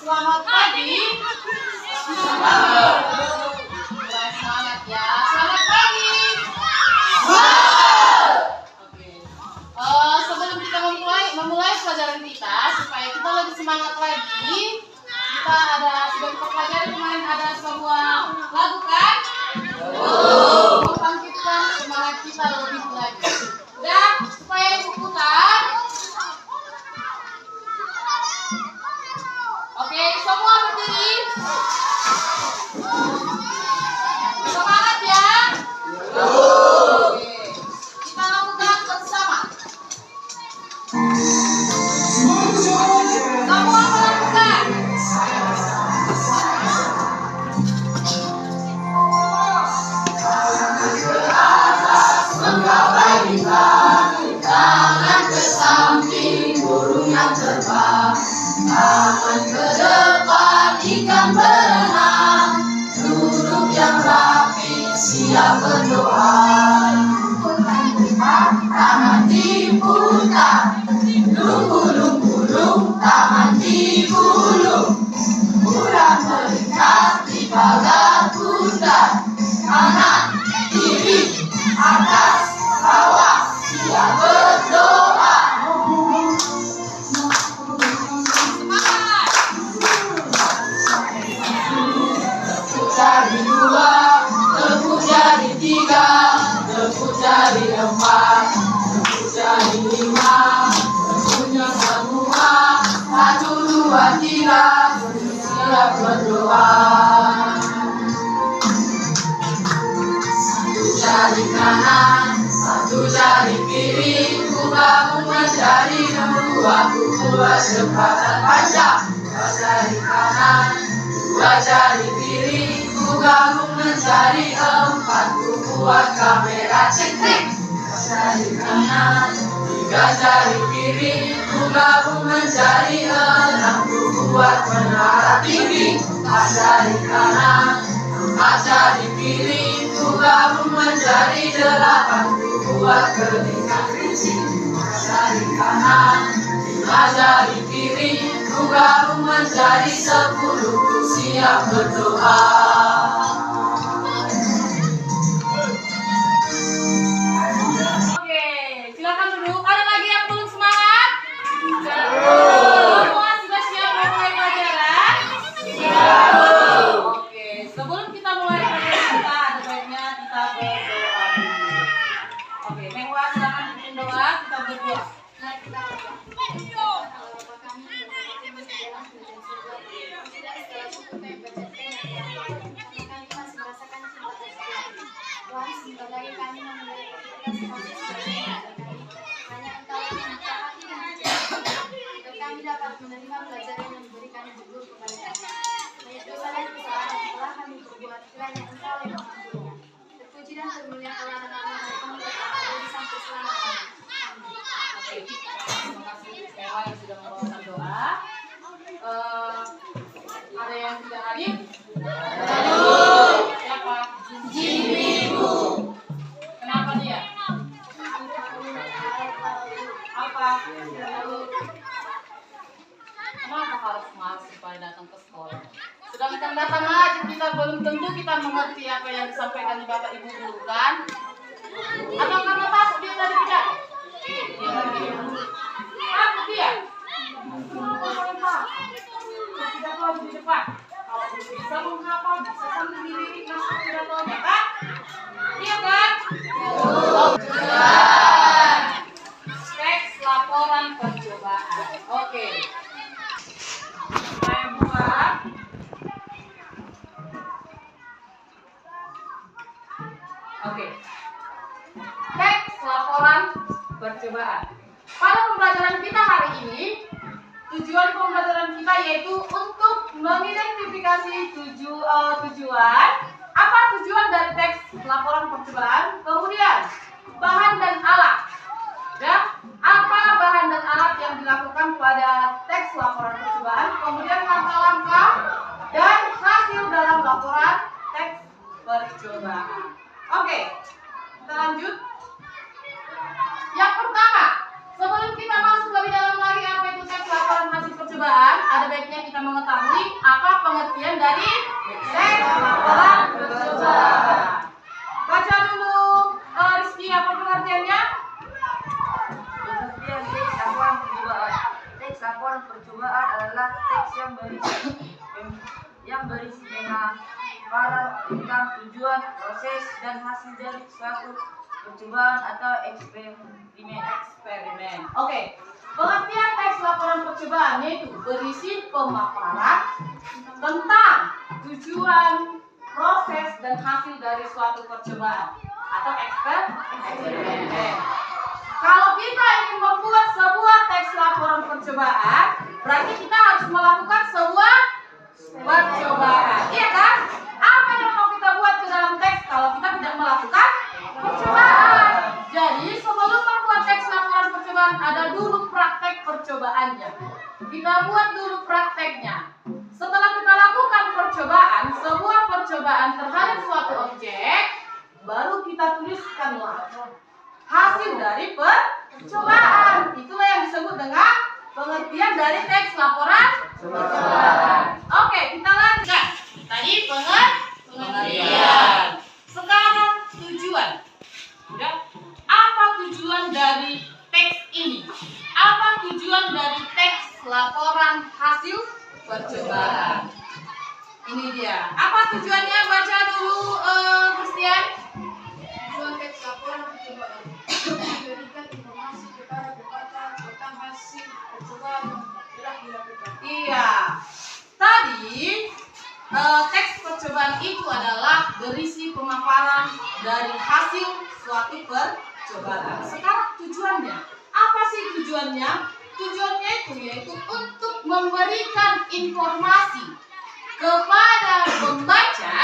Selamat pagi. Semangat ya. Selamat pagi. Oke. Sebelum kita memulai pelajaran kita, supaya kita lebih semangat lagi, kita sudah kita pelajari kemarin ada sebuah lagu kan? Membangkitkan semangat kita lebih lagi. Dan supaya ibu putar. Oke, semua berdiri. Semangat ya. Oke. Kita lakukan bersama. Semua melakukan. Menggapai bintang, tangan ke samping, burung yang terbang, tangan ke depan, ikan berenang, duduk yang rapi, siap berdoa. Tangan diputar, lung-lung-lung, tangan digulung, bulan melingkar di pagar bundar, kanan, kiri, atas, bawah, siap berdoa. Tepuk jari 2, tepuk jari 3, tepuk jari 4, tepuk jari 5, tepuknya semua, 1, 2, 3, siap berdoa. Jari kanan, 1 jari kiri, ku bangun menjadi 2, ku buat sepatan panjang. 2 jari kanan, 2 jari kiri, ku bangun menjadi 4, ku buat kamera cekrik. 2 jari kanan, 3 jari kiri, ku bangun menjadi 6, ku buat menara tinggi. 4 jari kanan, 4 jari kiri, ku gabung menjadi 8, ku buat kelingan kerinci. 5 jari kanan, 5 jari kiri, ku gabung menjadi 10, ku siap berdoa. Oke, silakan duduk. Ada lagi yang belum semangat? Semua sudah siap mulai pelajaran? Oke, sebelum kita mulai pelajaran kita, ada baiknya kita berdoa dulu. Oke, Mengwa silakan bikin doa, kita berdoa. Kami dapat menerima pelajaran yang diberikan guru kepada kami. Banyak dosa dan kesalahan yang telah kami perbuat, kiranya Engkau yang mengampuni. Terpuji dan termuliakanlah nama Tuhan dari sampai selamanya. Oke, terima kasih Mengwa yang sudah membawakan doa. Ada yang tidak hadir? Siapa? Ibu, Kenapa dia? Apa? Kenapa harus malas supaya datang ke sekolah? Sedangkan datang aja kita belum tentu kita mengerti apa yang disampaikan Bapak Ibu guru kan? Atau karena takut dia tadi tidak? Takut dia? Tidak tahu di depan. Kalau bisa menghafal bisa sambil dilirik masuk tidak tahu kan? Iya kan? Teks laporan percobaan. Oke. Saya buat. Oke. Teks laporan percobaan. Pada pembelajaran kita hari ini, tujuan pembelajaran kita yaitu untuk mengidentifikasi tujuan. Apa tujuan dari teks laporan percobaan? Kemudian bahan dan alat. Ya, apa bahan dan alat yang dilakukan pada teks laporan percobaan? Kemudian langkah-langkah dan hasil dalam laporan teks percobaan. Oke, kita lanjut. Yang pertama, sebelum kita masuk lebih dalam lagi apa itu teks laporan hasil percobaan, ada baiknya kita mengetahui dari teks laporan percobaan. Baca dulu, Rizky, apa pengertiannya? Pengertian teks laporan percobaan. Teks laporan percobaan adalah teks yang berisi pemaparan tentang tujuan, proses, dan hasil dari suatu percobaan atau eksperimen. Oke. Pengertian teks laporan percobaan yaitu berisi pemaparan tentang tujuan, proses, dan hasil dari suatu percobaan atau eksperimen. Kalau kita ingin membuat sebuah teks laporan percobaan, berarti kita harus melakukan sebuah percobaan. Iya kan? Apa yang mau kita buat ke dalam teks kalau kita tidak melakukan percobaan? Jadi sebelum membuat teks laporan percobaan ada dulu praktek percobaannya. Kita buat dulu prakteknya. Setelah kita lakukan percobaan, sebuah percobaan terhadap suatu objek, baru kita tuliskanlah hasil dari percobaan. Itulah yang disebut dengan pengertian dari teks laporan percobaan. Oke, kita lanjutkan. Tadi pengertian. Sekarang tujuan. Udah? Apa tujuan dari teks ini? Apa tujuan dari teks laporan hasil percobaan? Ini dia. Apa tujuannya? Baca dulu, Christian. Tujuan teks laporan percobaan memberikan informasi kepada peserta tentang hasil percobaan yang telah dilakukan. Iya. Tadi teks percobaan itu adalah berisi pemaparan dari hasil suatu percobaan. Sekarang tujuannya. Apa sih tujuannya? Tujuannya itu yaitu untuk memberikan informasi kepada pembaca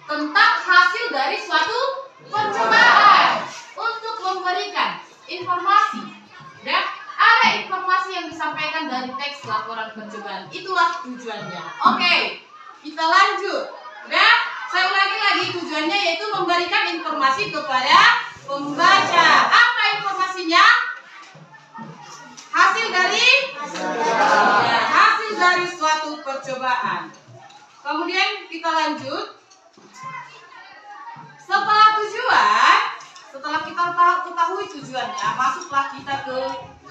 tentang hasil dari suatu percobaan. Untuk memberikan informasi. Ya, ada informasi yang disampaikan dari teks laporan percobaan. Itulah tujuannya. Oke, kita lanjut. Ya, saya ulangi lagi, tujuannya yaitu memberikan informasi kepada pembaca. Apa informasinya? Hasil dari hasil dari suatu percobaan. Kemudian kita lanjut. Setelah kita ketahui tujuannya, masuklah kita ke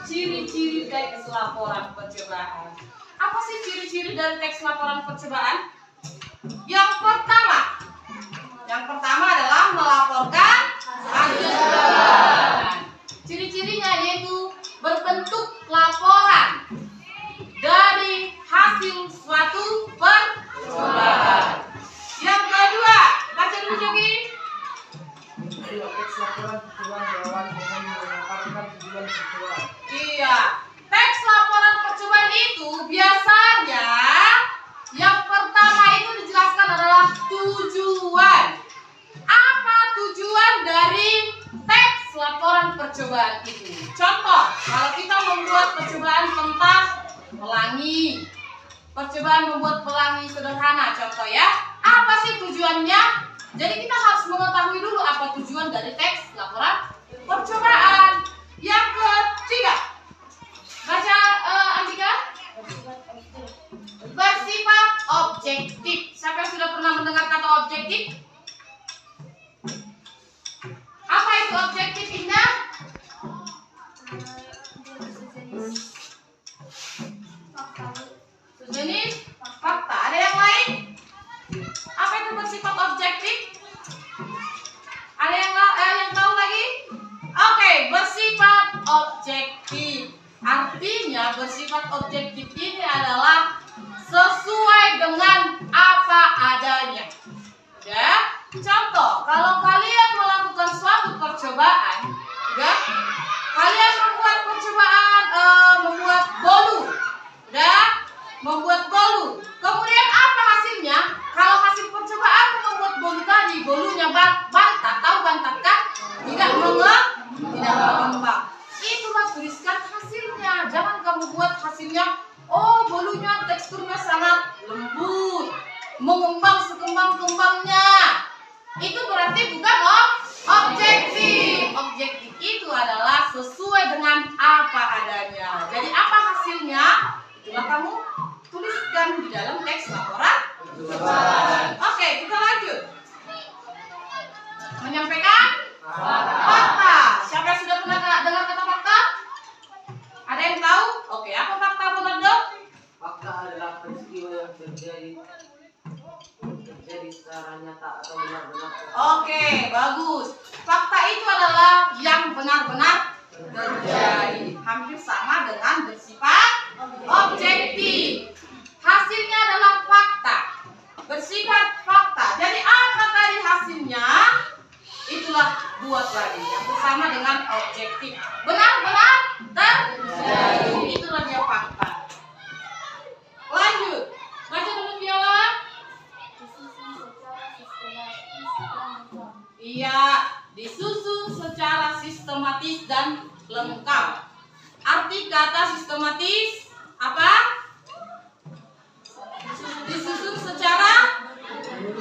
ciri-ciri teks laporan percobaan. Apa sih ciri-ciri dari teks laporan percobaan? Yang pertama adalah melaporkan hasil percobaan. Ciri-cirinya yaitu berbentuk laporan dari hasil suatu percobaan. Yang kedua, baca dulu Jogi. Teks laporan percobaan diawali dengan memaparkan tujuan percobaan. Iya, teks laporan percobaan itu biasanya yang pertama itu dijelaskan adalah tujuan. Apa tujuan dari teks laporan percobaan itu? Contoh, kalau kita membuat percobaan tentang pelangi, percobaan membuat pelangi sederhana, contoh ya. Apa sih tujuannya? Jadi kita harus mengetahui dulu apa tujuan dari teks laporan percobaan. Yang ketiga, baca Andika. Bersifat objektif. Siapa yang sudah pernah mendengar kata objektif? Apa itu objektif, Indah? Sejenis fakta. Ada yang lain? Apa itu bersifat objektif? Ada yang tahu lagi? Oke, bersifat objektif. Artinya bersifat objektif ini adalah sesuai dengan apa adanya. Ya, contoh, kalau kalian melakukan suatu percobaan, ya, kalian membuat percobaan membuat bolu, ya, membuat bolu. Kemudian apa hasilnya? Kalau hasil percobaan membuat bolu tadi, bolunya bantat, tahu bantat kan? Tidak mengembang. Itulah tuliskan hasilnya. Jangan kamu buat hasilnya, oh bolunya teksturnya sangat lembut, mengembang sekembang-kembangnya. Itu berarti bukan objektif. Objektif itu adalah sesuai dengan apa adanya. Jadi apa hasilnya? Itulah kamu tuliskan di dalam teks laporan percobaan. Oke, kita lanjut. Menyampaikan fakta. Siapa yang sudah pernah dengar kata fakta? Ada yang tahu? Oke, apa fakta benar dong? Fakta adalah peristiwa yang terjadi secara nyata atau benar-benar. Oke, bagus. Fakta itu adalah yang benar-benar terjadi. Hampir sama dengan bersifat objektif. Hasilnya adalah fakta. Bersifat fakta. Jadi apa tadi hasilnya? Itulah buat tadi yang bersama dengan objektif. Benar-benar terjadi. Itulah dia fakta. Lanjut. Baca dulu Viola. Iya, disusun secara sistematis dan lengkap. Arti kata sistematis apa? Disusun secara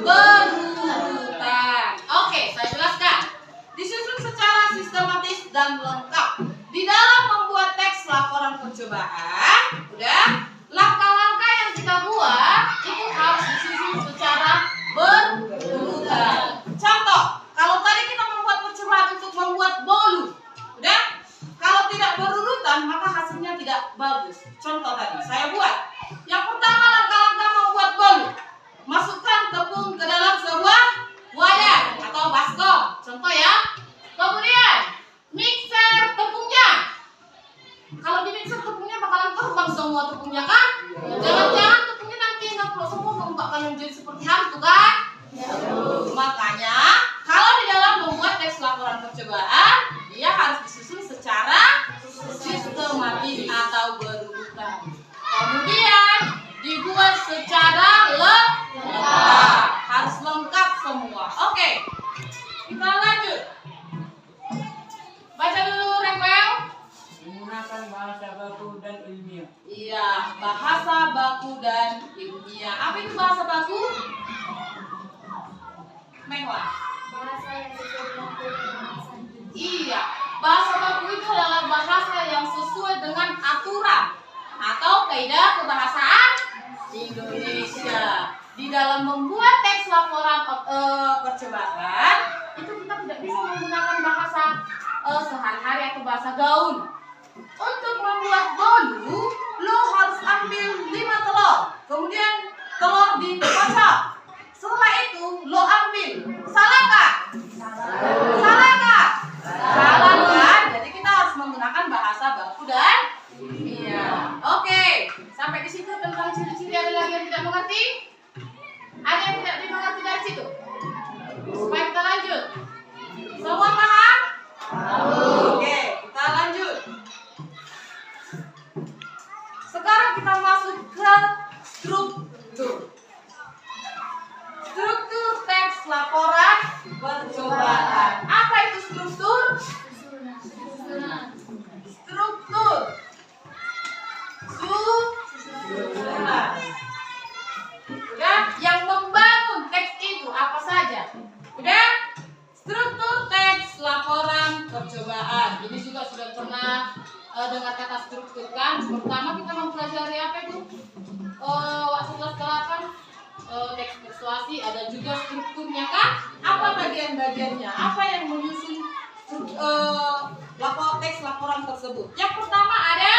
berurutan. Oke, saya jelaskan. Disusun secara sistematis dan lengkap. Di dalam membuat teks laporan percobaan, udah, langkah-langkah yang kita buat itu harus disusun secara berurutan. Contoh, kalau tadi kita membuat percobaan untuk membuat bolu, udah, kalau tidak berurutan maka hasilnya tidak bagus. Contoh tadi saya buat. Yang pertama langkah-langkah membuat bolu. Masukkan tepung ke dalam sebuah wadah atau baskom. Contoh ya. Kemudian mixer tepungnya. Kalau di mixer tepungnya bakalan terbang semua tepungnya kan? Jangan-jangan tepungnya nanti ngeplok semua bakalan menjadi seperti hantu kan? Makanya kalau di dalam membuat teks laporan percobaan, dia harus disusun secara sistematis atau berurutan. Kemudian dibuat secara lengkap, harus lengkap semua. Oke, kita lanjut. Baca dulu Rekwel. Menggunakan bahasa baku dan ilmiah. Iya, bahasa baku dan ilmiah. Apa itu bahasa baku? Mewah. Bahasa yang sesuai dengan bahasa. Iya, bahasa baku itu adalah bahasa yang sesuai dengan aturan atau kaidah kebahasaan Indonesia. Di dalam membuat teks laporan percobaan, itu kita tidak bisa menggunakan bahasa sehari-hari atau bahasa gaul. Untuk membuat bolu, lo harus ambil 5 telur. Kemudian telur dikocok. Setelah itu lo ambil. Salah nggak? Salah nggak? Salah kan? Jadi kita harus menggunakan bahasa baku dan ilmiah. Oke, sampai di situ tentang ciri-ciri. Ada lagi yang tidak mengerti? Ada yang tidak dimengerti dari situ? Supaya kita lanjut. Semua paham? Oke, kita lanjut. Sekarang kita masuk ke struktur. Struktur teks laporan percobaan. Apa itu struktur? Struktur. Susunan. Udah, yang membangun teks itu apa saja? Udah? Struktur teks laporan percobaan. Ini juga sudah pernah dengar kata struktur kan? Pertama kita mempelajari apa itu? Waktu kelas 8 teks persuasi, ada juga strukturnya kan? Apa bagian-bagiannya? Apa yang menyusun teks laporan tersebut? Yang pertama ada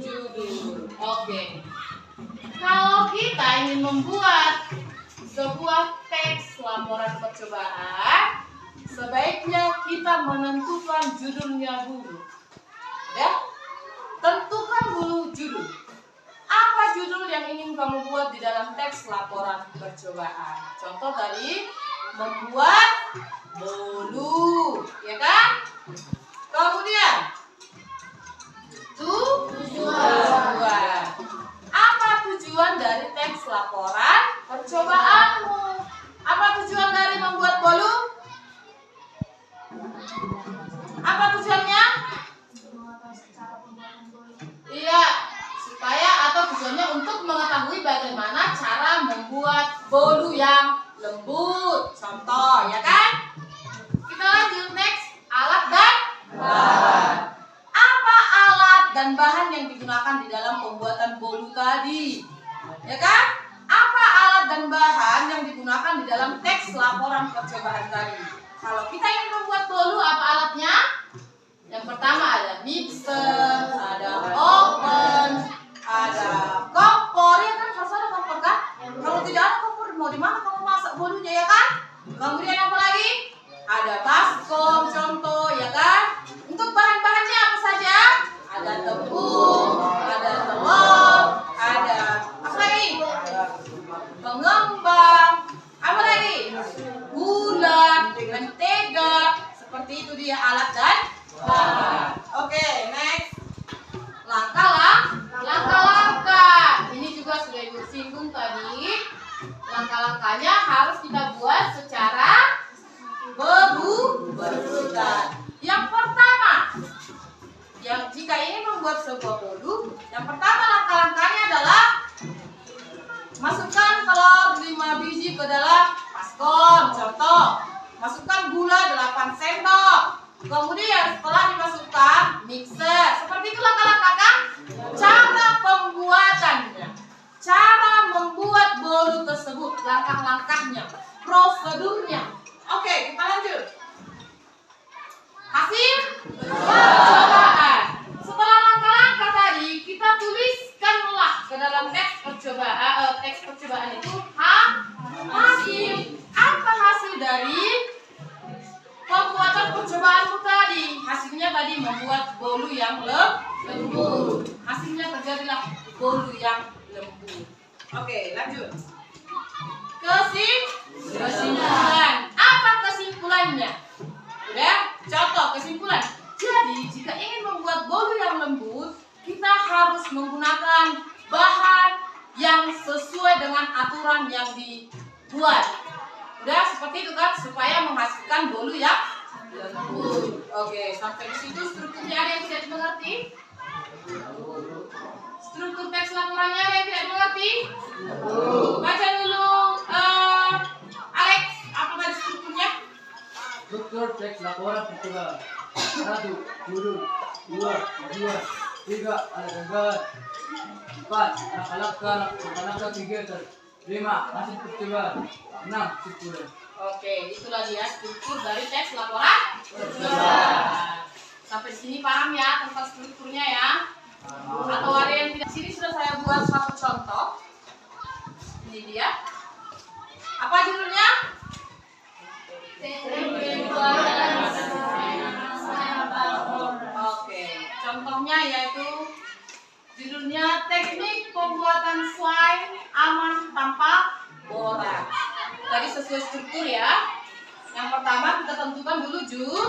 judul. Oke. Kalau kita ingin membuat sebuah teks laporan percobaan, sebaiknya kita menentukan judulnya dulu. Ya? Tentukan dulu judul. Apa judul yang ingin kamu buat di dalam teks laporan percobaan? Contoh tadi, membuat bolu, ya kan? Kemudian, tujuan. Apa tujuan dari teks laporan percobaanmu? Apa tujuan dari membuat bolu? Apa tujuannya? Iya, supaya atau tujuannya untuk mengetahui bagaimana cara membuat bolu yang lembut. Contoh, ya kan? Kita lanjut next, alat dan bahan. Apa alat dan bahan yang digunakan di dalam pembuatan bolu tadi? Ya kan? Apa dan bahan yang digunakan di dalam teks laporan percobaan tadi. Kalau kita ingin membuat bolu, apa alatnya? Yang pertama ada mixer, ada oven, ada kompor, ya kan? Harus ada kompor kan? Kalau tidak ada kompor, mau di mana kamu masak bolunya, ya kan? Kemudian apa lagi? Ada baskom, contoh, ya kan? Untuk bahan-bahannya apa saja? Ada tepung, ada telur, ada apa lagi? Pengembang, apa lagi? Gula, mentega, seperti itu dia alat dan bahan. Oke, next. Langkah-langkah. Ini juga sudah Ibu singgung tadi. Langkah-langkahnya harus kita buat secara berurutan. Yang pertama, jika ingin membuat sebuah bolu, yang pertama langkah-langkahnya adalah masukkan telur 5 biji ke dalam baskom, contoh. Masukkan gula 8 sendok. Kemudian setelah dimasukkan mixer. Seperti itu langkah-langkah kan? Cara pembuatannya. Cara membuat bolu tersebut, langkah-langkahnya, prosedurnya. Oke, kita lanjut. Hasil percobaan. Setelah langkah-langkah tadi, kita tuliskanlah ke dalam teks percobaan itu hasil. Apa hasil dari pembuatan percobaanmu tadi? Hasilnya tadi membuat bolu yang lembut. Hasilnya terjadilah bolu yang lembut. Oke, lanjut. Kesimpulan. Apa kesimpulannya? Udah? Contoh kesimpulan. Jadi, jika ingin membuat bolu yang lembut, kita harus menggunakan bahan yang sesuai dengan aturan yang dibuat. Udah seperti itu kan, supaya menghasilkan bolu yang lembut. Oke, sampai di situ strukturnya ada yang tidak dimengerti? Struktur teks laporannya ada yang tidak dimengerti? Baca dulu, Alex, apa tadi strukturnya? Struktur teks laporan percobaan. 1. Judul. 2. Tujuan. 3. Alat dan bahan. 4. Langkah-langkah kegiatan. 5. Hasil percobaan. 6. Kesimpulan. Oke, itulah dia struktur dari teks laporan percobaan. Sampai sini paham ya tentang strukturnya ya? Atau ada yang tidak? Sini sudah saya buat satu contoh. Ini dia. Apa judulnya? Oke, contohnya yaitu judulnya teknik pembuatan slime aman tanpa borak. Tadi sesuai struktur ya. Yang pertama kita tentukan dulu judul.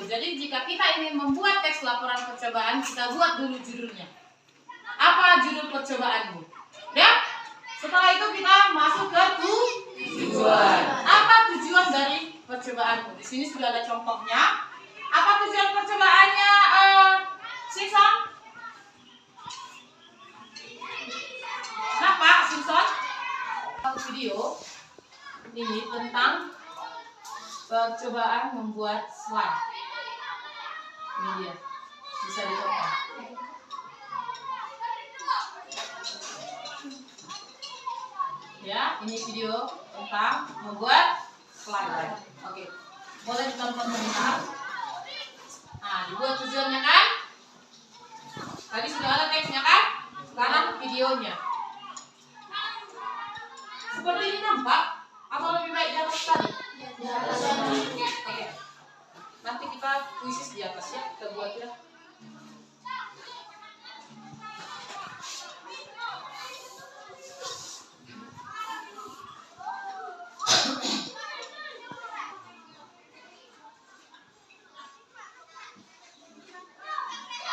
Jadi jika kita ingin membuat teks laporan percobaan, kita buat dulu judulnya. Apa judul percobaanmu? Ya. Setelah itu kita masuk ke tujuan. Apa tujuan dari percobaanmu? Di sini sudah ada contohnya. Apa tujuan percobaannya, Simpson? Nah, Pak Simpson, satu video ini tentang percobaan membuat slime. Ini dia, bisa ditonton. Ya, ini video tentang membuat slime. Oke, boleh ditonton sebentar. Nah, dibuat tujuannya kan? Tadi sudah ada teksnya kan? Sekarang videonya. Seperti ini nampak? Atau lebih baik di atas tadi? Oke. Nanti kita puisis di atas ya, kita buat ya.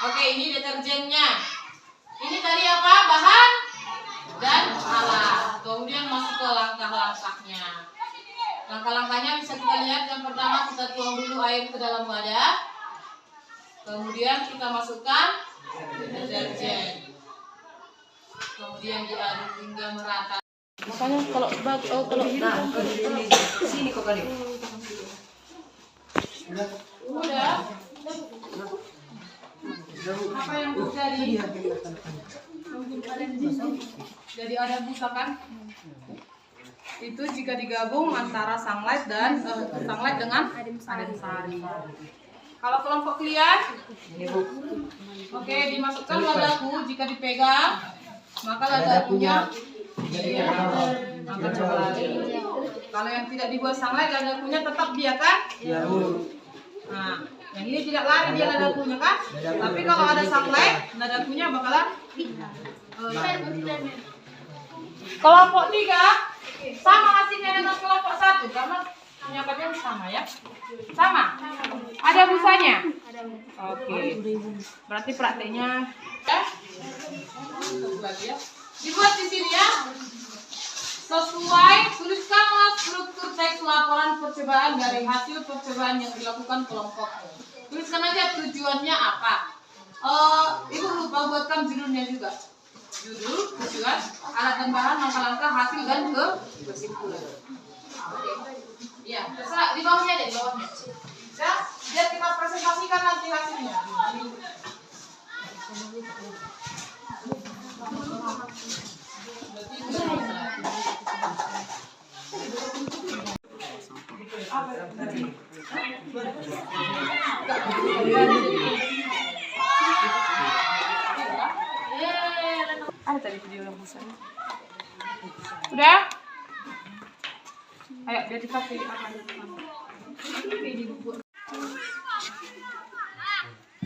Oke, ini deterjennya. Ini tadi apa? Bahan dan alat. Kemudian masuk ke langkah-langkahnya. Langkah-langkahnya bisa kita lihat. Yang pertama kita tuang dulu air ke dalam wadah. Kemudian kita masukkan deterjen. Kemudian diaduk hingga merata. Makanya kalau Sini kok kali. udah. Apa yang terjadi? Jadi ada busa kan? itu jika digabung antara sunlight dan sunlight dengan adensari. Kalau kelompok kalian, oke, dimasukkan ladaku. Jika dipegang, maka ladakunya akan kembali. Kalau yang tidak dibuat sunlight, ladakunya tetap dia kan? Nah, yang ini tidak lari dia ladakunya kan? Tapi kalau ada sunlight, ladakunya bakalan kelompok 3 sama hasilnya dengan kelompok 1 karena penyebabnya sama ya. Sama. Ada busanya? Oke. Berarti prakteknya dibuat di sini ya. Sesuai, tuliskanlah struktur teks laporan percobaan dari hasil percobaan yang dilakukan kelompok. Tuliskan aja tujuannya apa. Ibu lupa buatkan judulnya juga. Judul, tujuan, alat dan bahan, langkah-langkah, hasil dan kesimpulan. Oke. Ya, terserah di bawahnya deh, di bawahnya. Ya, biar kita presentasikan nanti hasilnya. Ada tadi video yang besar. Udah? Ayo, biar kita pilih akan. Pilih buku.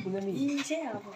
Ini saya apa?